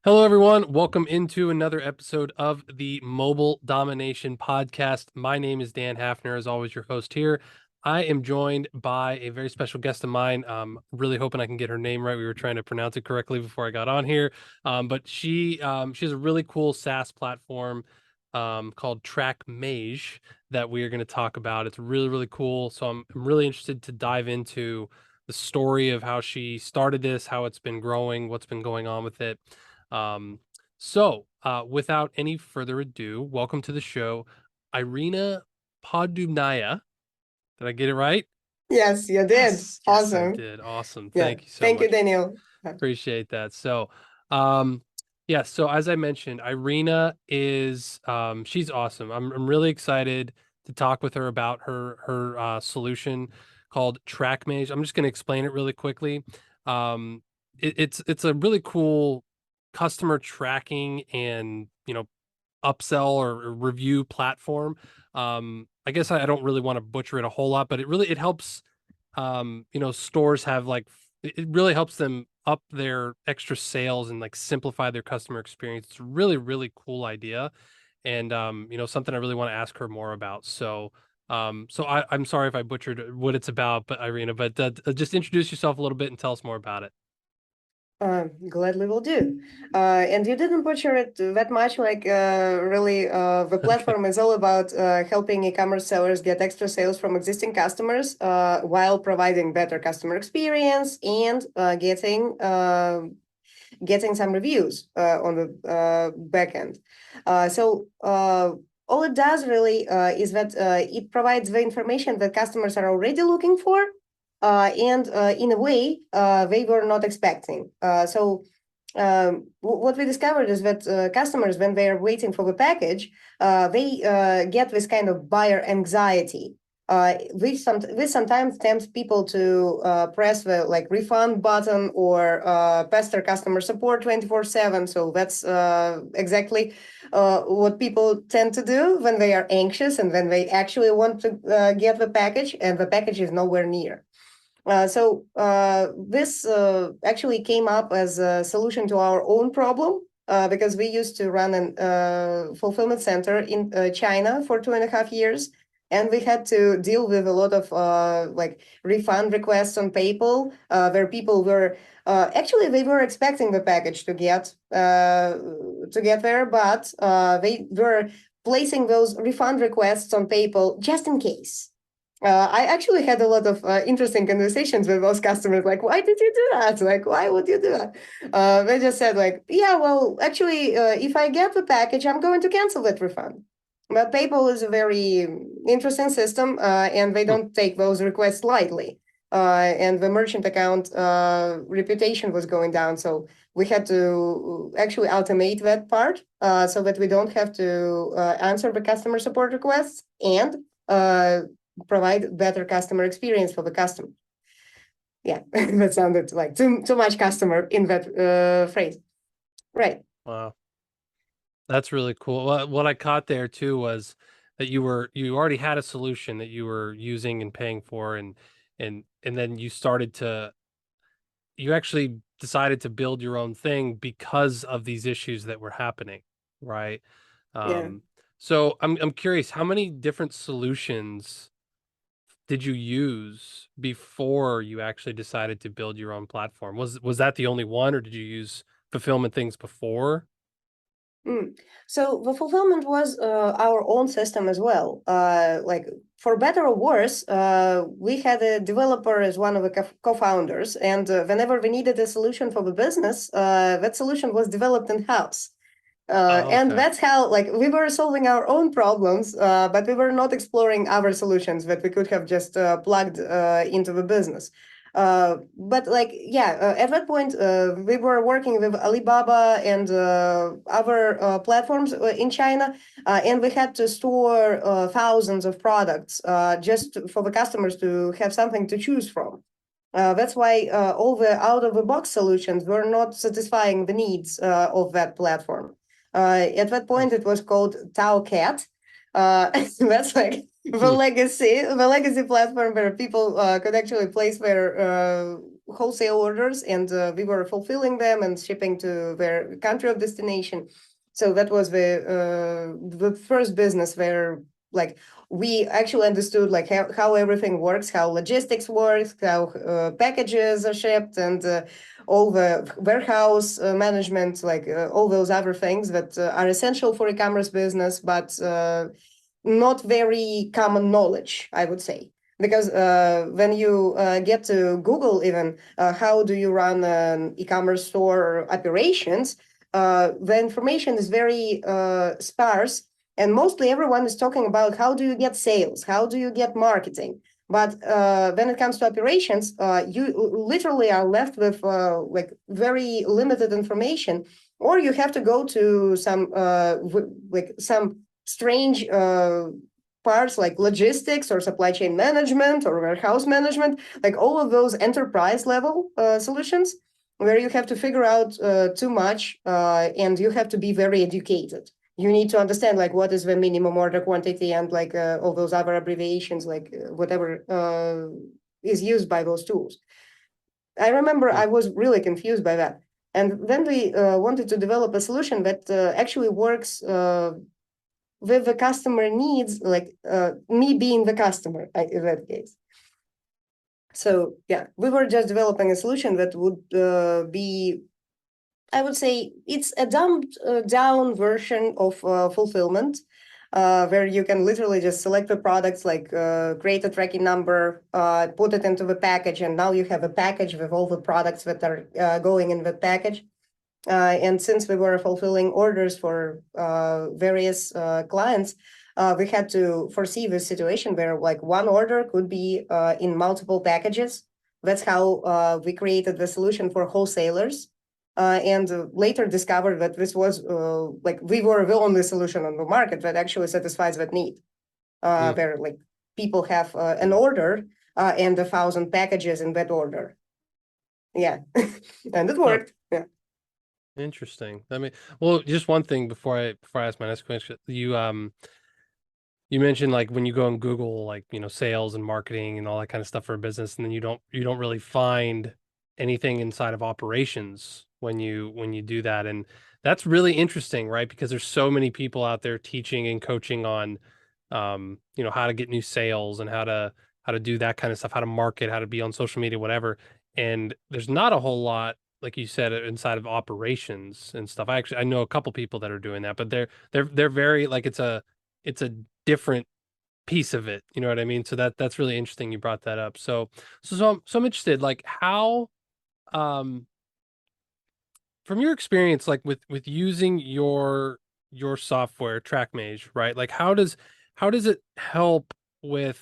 Hello, everyone. Welcome into another episode of the Mobile Domination Podcast. My name is Dan Hafner, as always, your host here. I am joined by a very special guest of mine. Really hoping I can get her name right. We were trying to pronounce it correctly before I got on here. But she has a really cool SaaS platform called Trackmage that we are going to talk about. It's really, really cool. So I'm really interested to dive into the story of how she started this, how it's been growing, what's been going on with it. Without any further ado, welcome to the show, Irina Poddubnaia. Did I get it right? Yes, you did. Yes, I Awesome. did. Awesome. Yeah. Thank you so Thank you, much. Daniel. Appreciate that. Um, yeah, so as I mentioned, Irina is she's awesome. I'm really excited to talk with her about her solution called Trackmage. I'm just going to explain it really quickly. It's a really cool customer tracking and, upsell or review platform. I guess I don't really want to butcher it a whole lot, but it helps stores have it really helps them up their extra sales and like simplify their customer experience. It's a really, really cool idea. And something I really want to ask her more about. I'm sorry if I butchered what it's about, but Irina, but just introduce yourself a little bit and tell us more about it. Gladly will do. And you didn't butcher it that much. Really, the Okay. platform is all about helping e-commerce sellers get extra sales from existing customers while providing better customer experience and getting some reviews on the back end. All it does really is that it provides the information that customers are already looking for, and in a way they were not expecting. What we discovered is that customers, when they are waiting for the package, they get this kind of buyer anxiety. This sometimes tempts people to press the refund button or pester customer support 24/7. So that's exactly what people tend to do when they are anxious and when they actually want to get the package and the package is nowhere near. This actually came up as a solution to our own problem because we used to run a fulfillment center in China for 2.5 years. And we had to deal with a lot of refund requests on PayPal, where people were actually they were expecting the package to get there, but they were placing those refund requests on PayPal just in case. I actually had a lot of interesting conversations with those customers. Like, why did you do that? Like, why would you do that? They just said, like, yeah, well, actually, if I get the package, I'm going to cancel that refund. But PayPal is a very interesting system, and they Hmm. don't take those requests lightly. And the merchant account reputation was going down, so we had to actually automate that part so that we don't have to answer the customer support requests and provide better customer experience for the customer. Yeah, that sounded like too much customer in that phrase. Right. Wow. That's really cool. What I caught there too was that you already had a solution that you were using and paying for, and then you actually decided to build your own thing because of these issues that were happening, right? Yeah. Um, so I'm curious, how many different solutions did you use before you actually decided to build your own platform? Was that the only one, or did you use fulfillment things before? So the fulfillment was our own system as well. For better or worse, we had a developer as one of the co-founders, and whenever we needed a solution for the business, that solution was developed in-house. Oh, And okay. that's how, we were solving our own problems, but we were not exploring other solutions that we could have just plugged into the business. At that point, we were working with Alibaba and other platforms in China, and we had to store thousands of products just for the customers to have something to choose from. That's why all the out-of-the-box solutions were not satisfying the needs of that platform. At that I point, it was called TauCat. That's like the Hmm. legacy platform where people could actually place their wholesale orders, and we were fulfilling them and shipping to their country of destination. So that was the first business where like we actually understood like how everything works, how logistics works, how packages are shipped, and all the warehouse management, like all those other things that are essential for e-commerce business, but not very common knowledge, I would say. Because when you get to Google even, how do you run an e-commerce store or operations, the information is very sparse, and mostly everyone is talking about how do you get sales, how do you get marketing. But when it comes to operations, you literally are left with like very limited information, or you have to go to some like some strange parts like logistics or supply chain management or warehouse management, like all of those enterprise level solutions where you have to figure out too much and you have to be very educated. You need to understand like what is the minimum order quantity and like all those other abbreviations, like whatever is used by those tools. I remember I was really confused by that. And then we wanted to develop a solution that actually works with the customer needs, like me being the customer in that case. So yeah, we were just developing a solution that would be, I would say, it's a dumbed down version of fulfillment, where you can literally just select the products, like create a tracking number, put it into the package, and now you have a package with all the products that are going in the package. And since we were fulfilling orders for various clients, we had to foresee this situation where like one order could be in multiple packages. That's how we created the solution for wholesalers. And later discovered that this was like we were the only solution on the market that actually satisfies that need. Where like people have an order and 1,000 packages in that order. Yeah, and it worked. Yeah. Interesting. I mean, well, just one thing before I ask my next question. You mentioned like when you go on Google, like, sales and marketing and all that kind of stuff for a business, and then you don't really find anything inside of operations when you do that. And that's really interesting, right? Because there's so many people out there teaching and coaching on how to get new sales and how to do that kind of stuff, how to market, how to be on social media, whatever. And there's not a whole lot, like you said, inside of operations and stuff. I know a couple people that are doing that, but they're very like it's a different piece of it. You know what I mean? So that's really interesting you brought that up. So I'm interested, like how from your experience, like with using your software, Trackmage, right? Like how does it help with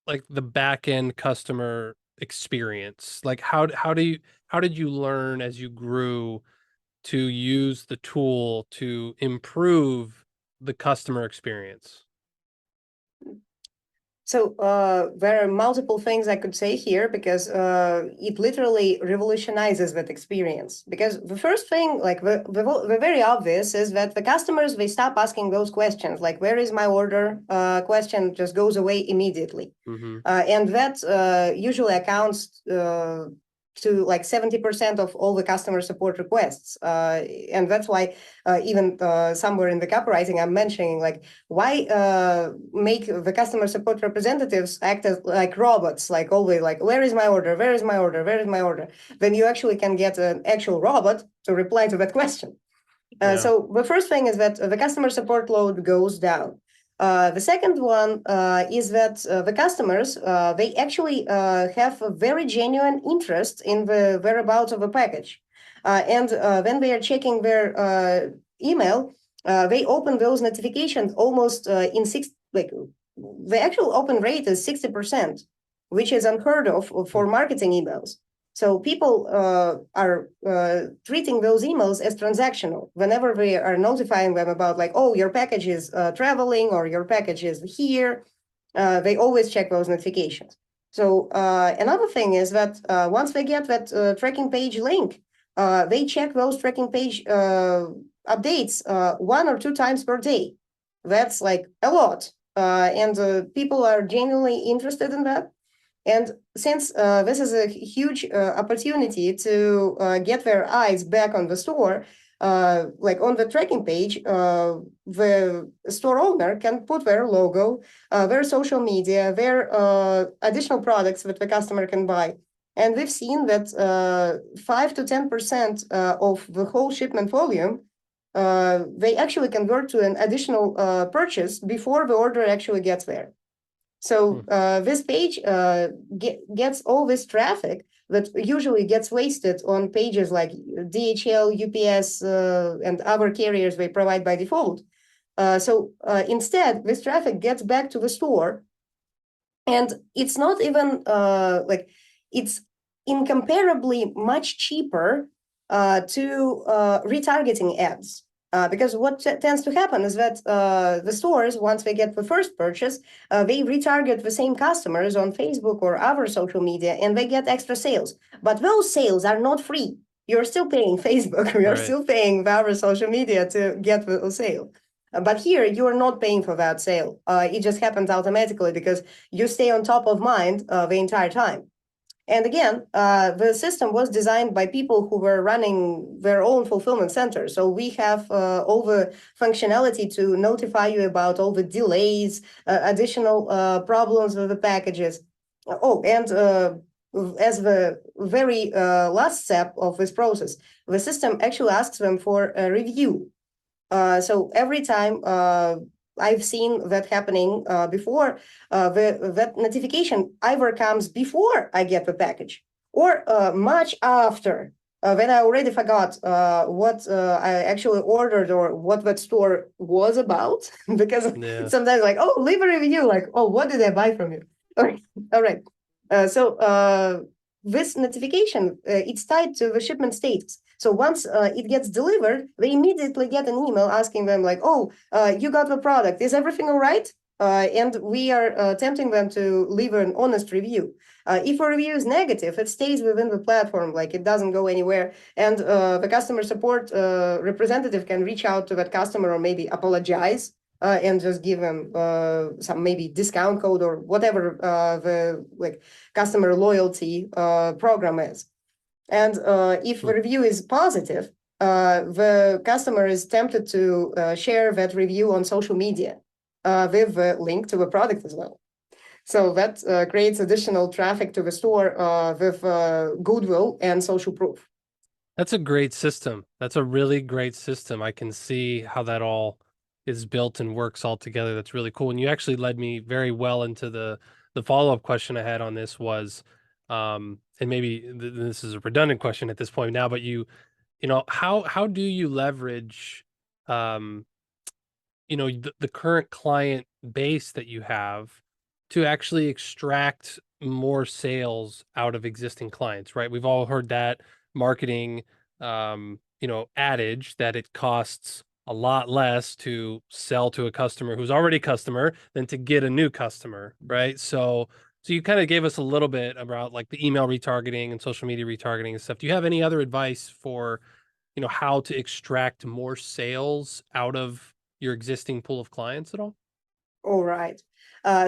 like the back end customer experience? Like how did you learn as you grew to use the tool to improve the customer experience? So there are multiple things I could say here because it literally revolutionizes that experience. Because the first thing, like the very obvious, is that the customers, they stop asking those questions, like where is my order? Question just goes away immediately. Mm-hmm. And that usually accounts to like 70% of all the customer support requests. And that's why even somewhere in the copywriting, I'm mentioning like, why make the customer support representatives act as like robots, like always like, where is my order? Where is my order? Where is my order? Then you actually can get an actual robot to reply to that question. So the first thing is that the customer support load goes down. The second one is that the customers, they actually have a very genuine interest in the whereabouts of a package. And when they are checking their email, they open those notifications almost in like the actual open rate is 60%, which is unheard of for marketing emails. So people are treating those emails as transactional. Whenever we are notifying them about like, oh, your package is traveling or your package is here, they always check those notifications. So another thing is that once they get that tracking page link, they check those tracking page updates 1 or 2 times per day. That's like a lot. And people are genuinely interested in that. And since this is a huge opportunity to get their eyes back on the store, like on the tracking page, the store owner can put their logo, their social media, their additional products that the customer can buy. And we've seen that 5 to 10% of the whole shipment volume, they actually convert to an additional purchase before the order actually gets there. So this page gets all this traffic that usually gets wasted on pages like DHL, UPS, and other carriers they provide by default. So instead, this traffic gets back to the store, and it's not even like it's incomparably much cheaper to retargeting ads. Because what tends to happen is that the stores, once they get the first purchase, they retarget the same customers on Facebook or other social media, and they get extra sales. But those sales are not free. You're still paying Facebook. You're still paying the other social media to get the sale. But here, you are not paying for that sale. It just happens automatically because you stay on top of mind the entire time. And again, the system was designed by people who were running their own fulfillment center. So we have all the functionality to notify you about all the delays, additional problems with the packages. Oh, and as the very last step of this process, the system actually asks them for a review. So every time I've seen that happening before, that notification either comes before I get the package or much after, when I already forgot what I actually ordered or what that store was about. Because sometimes like, oh, leave a review, like, oh, what did I buy from you? All right. So this notification, it's tied to the shipment status. So once it gets delivered, they immediately get an email asking them like, oh, you got the product. Is everything all right? And we are tempting them to leave an honest review. If a review is negative, it stays within the platform, like it doesn't go anywhere. And the customer support representative can reach out to that customer or maybe apologize and just give them some maybe discount code or whatever the like customer loyalty program is. And if the review is positive, the customer is tempted to share that review on social media with a link to the product as well. So that creates additional traffic to the store with goodwill and social proof. That's a great system. That's a really great system. I can see how that all is built and works all together. That's really cool. And you actually led me very well into the follow-up question I had on this was, and maybe this is a redundant question at this point now, but you know, how do you leverage, you know, the current client base that you have to actually extract more sales out of existing clients, right? We've all heard that marketing, you know, adage that it costs a lot less to sell to a customer who's already a customer than to get a new customer, right? So you kind of gave us a little bit about like the email retargeting and social media retargeting and stuff. Do you have any other advice for, you know, how to extract more sales out of your existing pool of clients at all? All right.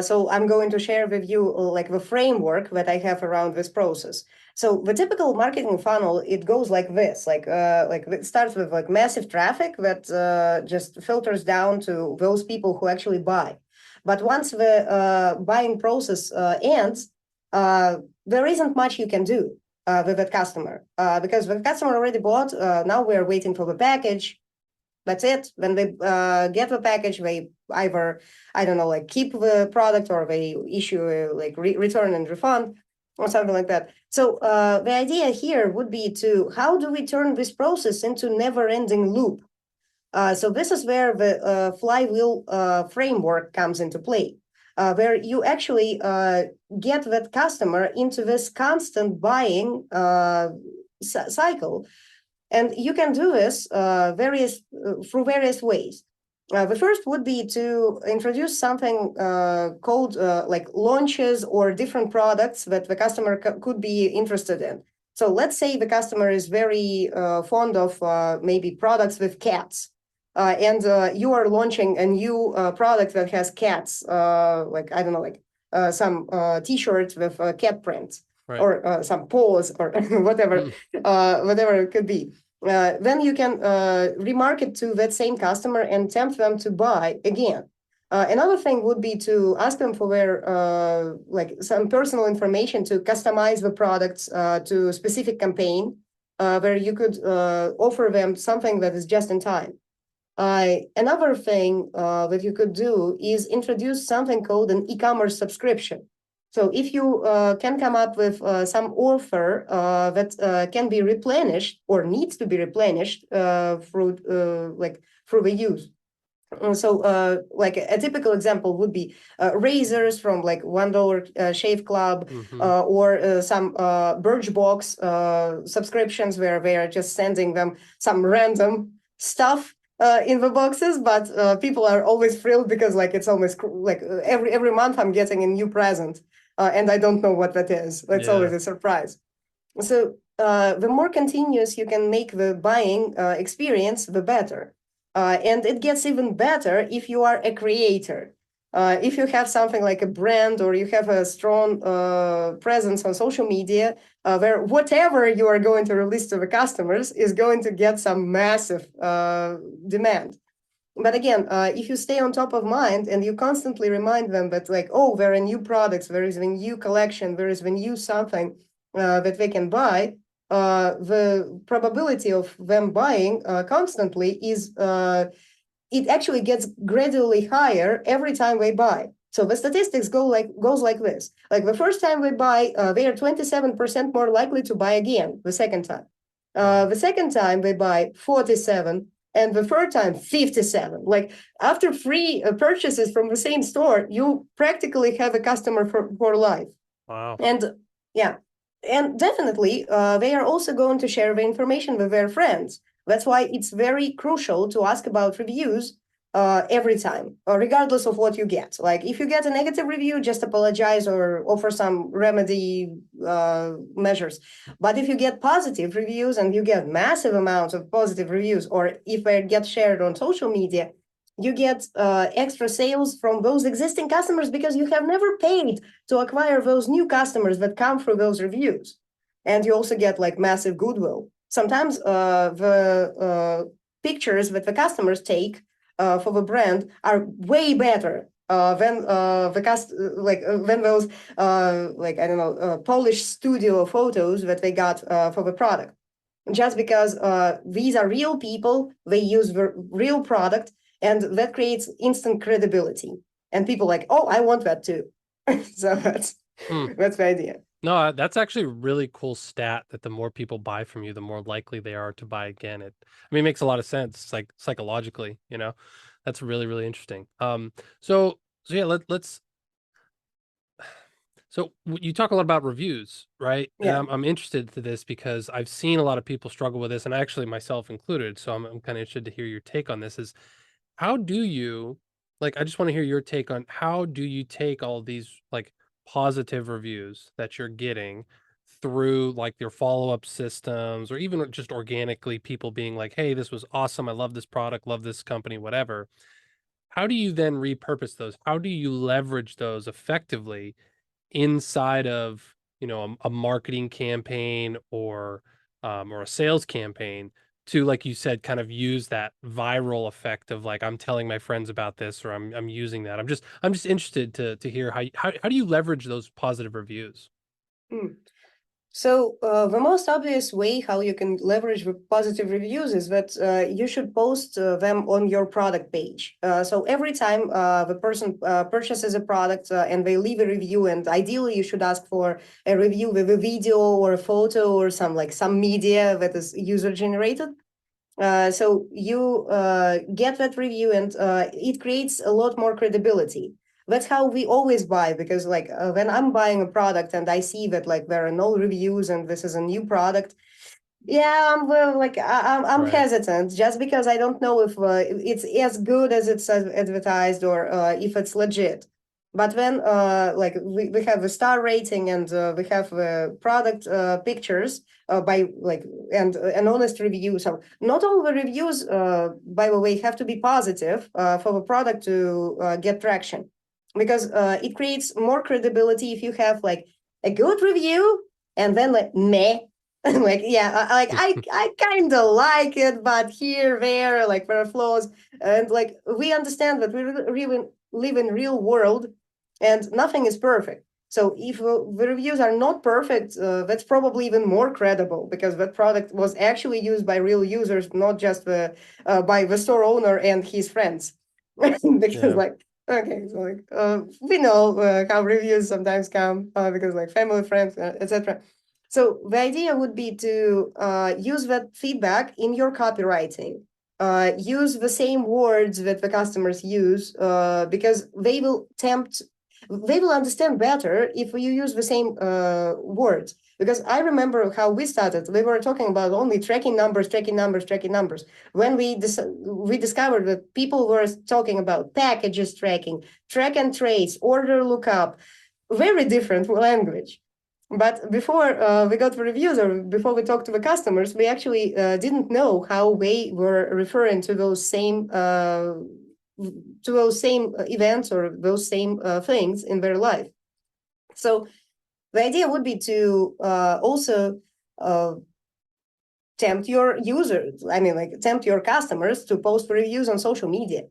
So I'm going to share with you like the framework that I have around this process. So the typical marketing funnel, it goes like this, like it starts with like massive traffic that just filters down to those people who actually buy. But once the buying process ends, there isn't much you can do with that customer because the customer already bought. Now we're waiting for the package. That's it. When they get the package, they either, I don't know, like keep the product or they issue a, like return and refund or something like that. So the idea here would be to, how do we turn this process into never-ending loop? So this is where the flywheel framework comes into play, where you actually get that customer into this constant buying cycle. And you can do this through various ways. The first would be to introduce something called like launches or different products that the customer could be interested in. So let's say the customer is very fond of maybe products with cats. And you are launching a new product that has cats, like, I don't know, like some T-shirts with cat prints, Right. or some paws, or whatever, whatever it could be. Then you can remarket to that same customer and tempt them to buy again. Another thing would be to ask them for their like some personal information to customize the products to a specific campaign, where you could offer them something that is just in time. Another thing that you could do is introduce something called an e-commerce subscription. So if you can come up with some offer that can be replenished or needs to be replenished through the use. Like a typical example would be razors from like $1 Shave Club, or some Birchbox subscriptions where they are just sending them some random stuff in the boxes, but people are always thrilled because like it's almost like every month I'm getting a new present, and I don't know what that is. It's always a surprise. So the more continuous you can make the buying experience, the better. And it gets even better if you are a creator. If you have something like a brand, or you have a strong presence on social media, where whatever you are going to release to the customers is going to get some massive demand. But again, if you stay on top of mind and you constantly remind them that like, oh, there are new products, there is a new collection, there is a new something that they can buy, the probability of them buying constantly is it actually gets gradually higher every time they buy. So the statistics goes like this. Like the first time they buy, they are 27% more likely to buy again the second time. The second time they buy 47, and the third time 57. Like after 3 purchases from the same store, you practically have a customer for life. Wow. And yeah, and definitely they are also going to share the information with their friends. That's why it's very crucial to ask about reviews every time, regardless of what you get. Like if you get a negative review, just apologize or offer some remedy measures. But if you get positive reviews and you get massive amounts of positive reviews, or if they get shared on social media, you get extra sales from those existing customers because you have never paid to acquire those new customers that come through those reviews. And you also get like massive goodwill. Sometimes the pictures that the customers take for the brand are way better than than those like I don't know Polish studio photos that they got for the product. Just because these are real people, they use the real product, and that creates instant credibility. And people like, oh, I want that too. So that's the idea. No, that's actually a really cool stat that the more people buy from you, the more likely they are to buy again. I mean, it makes a lot of sense, like psychologically, you know. That's really, really interesting. So yeah, let's so you talk a lot about reviews, right? And Yeah. I'm interested to this because I've seen a lot of people struggle with this, and actually myself included. So I'm kind of interested to hear your take on this. Is how do you like? I just want to hear your take on how do you take all these like positive reviews that you're getting through like your follow-up systems, or even just organically people being like, "Hey, this was awesome. I love this product, love this company, whatever." How do you then repurpose those? How do you leverage those effectively inside of, you know, a marketing campaign or a sales campaign to, like you said, kind of use that viral effect of like, I'm telling my friends about this, or I'm using that. I'm just interested to hear how do you leverage those positive reviews? Mm. So the most obvious way how you can leverage the positive reviews is that you should post them on your product page. So every time the person purchases a product and they leave a review, and ideally you should ask for a review with a video or a photo or some media that is user generated. So you get that review, and it creates a lot more credibility. That's how we always buy, because like when I'm buying a product and I see that like there are no reviews and this is a new product, yeah, I'm Right. hesitant just because I don't know if it's as good as it's advertised, or if it's legit. But when we have a star rating, and we have product pictures by like and an honest review. So not all the reviews, by the way, have to be positive for the product to get traction. because it creates more credibility if you have like a good review and then like meh. Like yeah, I kind of like it, but here there like there are flaws, and like we understand that we really live in real world, and nothing is perfect. So if the reviews are not perfect, that's probably even more credible because that product was actually used by real users, not just by the store owner and his friends. Because Yeah. like okay, so like we know how reviews sometimes come because like family, friends, etc. So the idea would be to use that feedback in your copywriting. Use the same words that the customers use because they will understand better if you use the same words. Because I remember how we started. We were talking about only tracking numbers, tracking numbers, tracking numbers. When we discovered that people were talking about packages tracking, track and trace, order lookup, very different language. But before we got the reviews or before we talked to the customers, we actually didn't know how they were referring to those same events or those same things in their life. So the idea would be to also uh, tempt your users, I mean, like tempt your customers to post reviews on social media.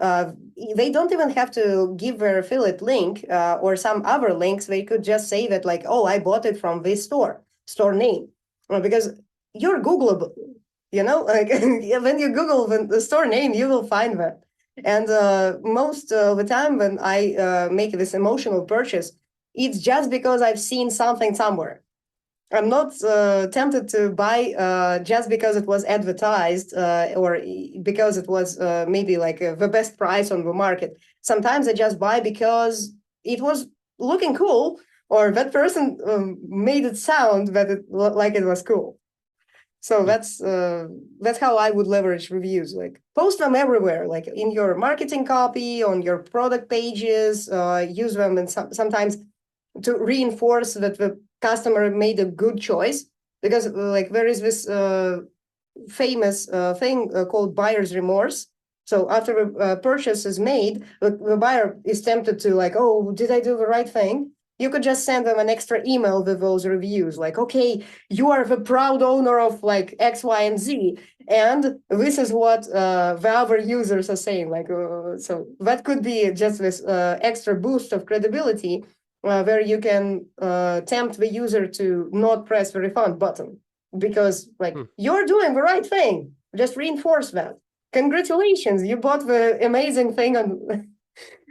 Uh, they don't even have to give their affiliate link or some other links. They could just say that, like, oh, I bought it from this store name, because you're Googleable. You know, like when you Google the store name, you will find that. And most of the time, when I make this emotional purchase, it's just because I've seen something somewhere. I'm not tempted to buy just because it was advertised or because it was maybe like the best price on the market. Sometimes I just buy because it was looking cool, or that person made it sound that like it was cool. So Hmm. that's how I would leverage reviews. Like post them everywhere, like in your marketing copy, on your product pages. Use them, and sometimes to reinforce that the customer made a good choice, because like there is this famous thing called buyer's remorse. So after a purchase is made, the buyer is tempted to like, oh, did I do the right thing? You could just send them an extra email with those reviews, like, okay, you are the proud owner of like X, Y, and Z, and this is what the other users are saying. Like, so that could be just this extra boost of credibility where you can tempt the user to not press the refund button because like Hmm. you're doing the right thing. Just reinforce that. Congratulations, you bought the amazing thing on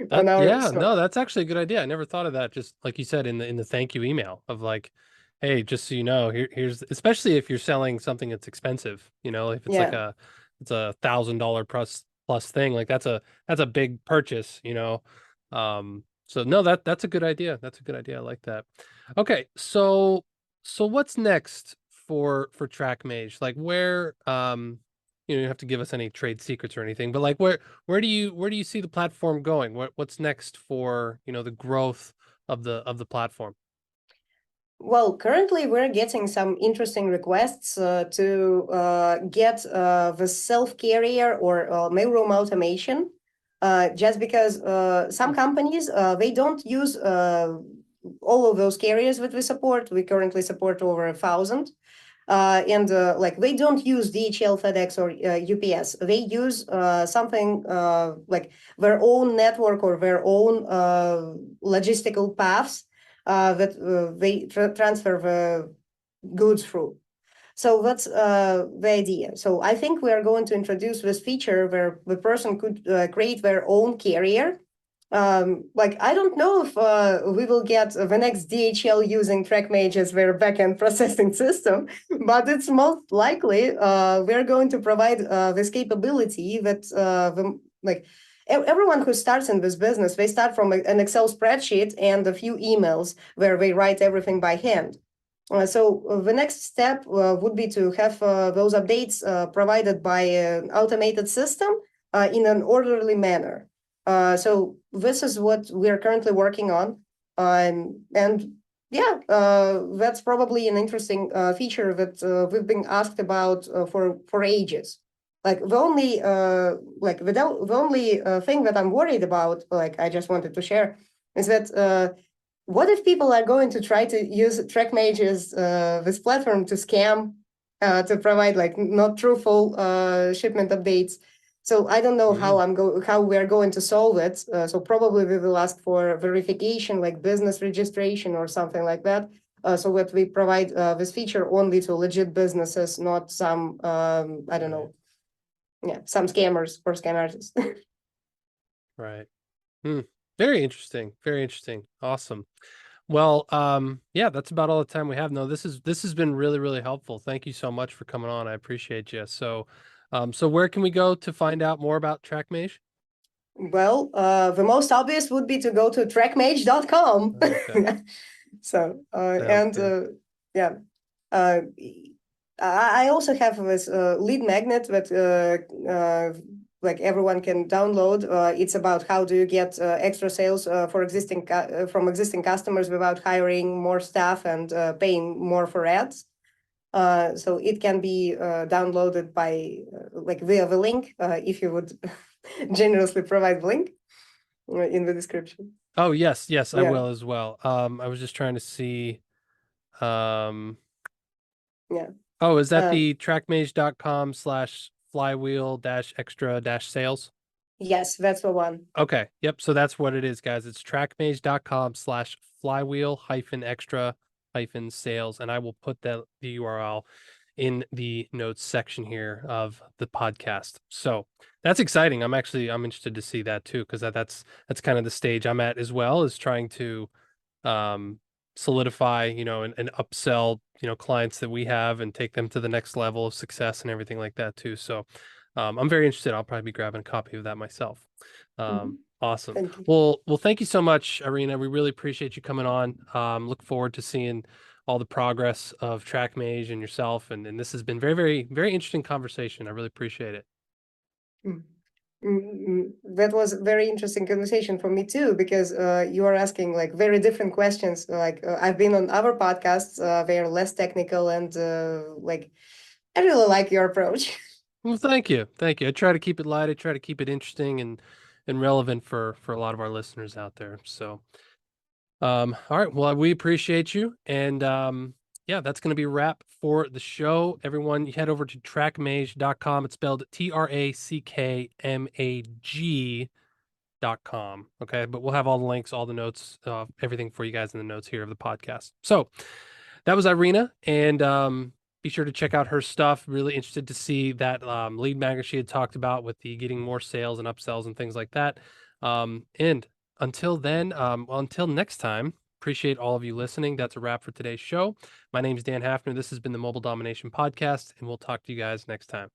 That on our yeah, store. no, that's actually a good idea. I never thought of that. Just like you said in the thank you email of like, hey, just so you know, here's especially if you're selling something that's expensive, if it's like Yeah. it's $1,000 plus thing, like that's a big purchase, So no, that's a good idea. That's a good idea. I like that. Okay, so what's next for Trackmage? Like where you don't have to give us any trade secrets or anything, but like where do you see the platform going? What's next for, the growth of the platform? Well, currently we're getting some interesting requests to get the self-carrier or mailroom automation, just because some companies they don't use all of those carriers that we support. We currently support over 1,000. And like they don't use DHL, FedEx, or UPS. They use something like their own network or their own logistical paths that they transfer the goods through. So that's the idea. So I think we are going to introduce this feature where the person could create their own carrier. Like I don't know if we will get the next DHL using Trackmage as their backend processing system, but it's most likely we're going to provide this capability that like everyone who starts in this business, they start from an Excel spreadsheet and a few emails where they write everything by hand. So the next step would be to have those updates provided by an automated system in an orderly manner. So this is what we are currently working on. And yeah, that's probably an interesting feature that we've been asked about for ages. like the only the only thing that I'm worried about, like I just wanted to share, is that what if people are going to try to use Trackmage's this platform to scam, to provide like not truthful shipment updates? So I don't know how how we're going to solve it. So probably we will ask for verification, like business registration or something like that. So that we provide this feature only to legit businesses, not some I don't know, some scammers or scam artists. Right. Very interesting. Very interesting. Awesome. Well, yeah, that's about all the time we have. No, this has been really, really helpful. Thank you so much for coming on. I appreciate you. So, so where can we go to find out more about Trackmage? Well, the most obvious would be to go to trackmage.com. Okay. So, Sounds good. yeah, uh, I also have this lead magnet that like everyone can download. It's about how do you get extra sales for from existing customers without hiring more staff and paying more for ads. So it can be downloaded by like via the link if you would generously provide the link in the description. Oh, yes, yes, I Yeah, will as well. I was just trying to see, um, yeah. oh, is that Uh, the trackmage.com/flywheel dash extra dash sales? yes, that's the one. Okay. Yep. So that's what it is, guys. It's trackmage.com/flywheel hyphen extra hyphen sales. And I will put the URL in the notes section here of the podcast. So that's exciting. I'm interested to see that too, because that's kind of the stage I'm at as well, is trying to um solidify, and upsell, clients that we have and take them to the next level of success and everything like that too. So I'm very interested. I'll probably be grabbing a copy of that myself. Mhm. Awesome. Thank you. Well, thank you so much, Irina. We really appreciate you coming on. Look forward to seeing all the progress of TrackMage and yourself. And this has been very, very, very interesting conversation. I really appreciate it. Mm. That was a very interesting conversation for me too, because you are asking like very different questions. Like I've been on other podcasts, they are less technical, and like I really like your approach. Well, thank you. Thank you. I try to keep it light. I try to keep it interesting and relevant for a lot of our listeners out there. So all right. Well, we appreciate you. And yeah, that's going to be a wrap for the show. Everyone, you head over to trackmage.com. It's spelled trackmag.com. Okay. But we'll have all the links, all the notes, everything for you guys in the notes here of the podcast. So that was Irina. And be sure to check out her stuff. Really interested to see that lead magnet she had talked about with the getting more sales and upsells and things like that. And until then, well, until next time, appreciate all of you listening. That's a wrap for today's show. My name is Dan Hafner. This has been the Mobile Domination Podcast, and we'll talk to you guys next time.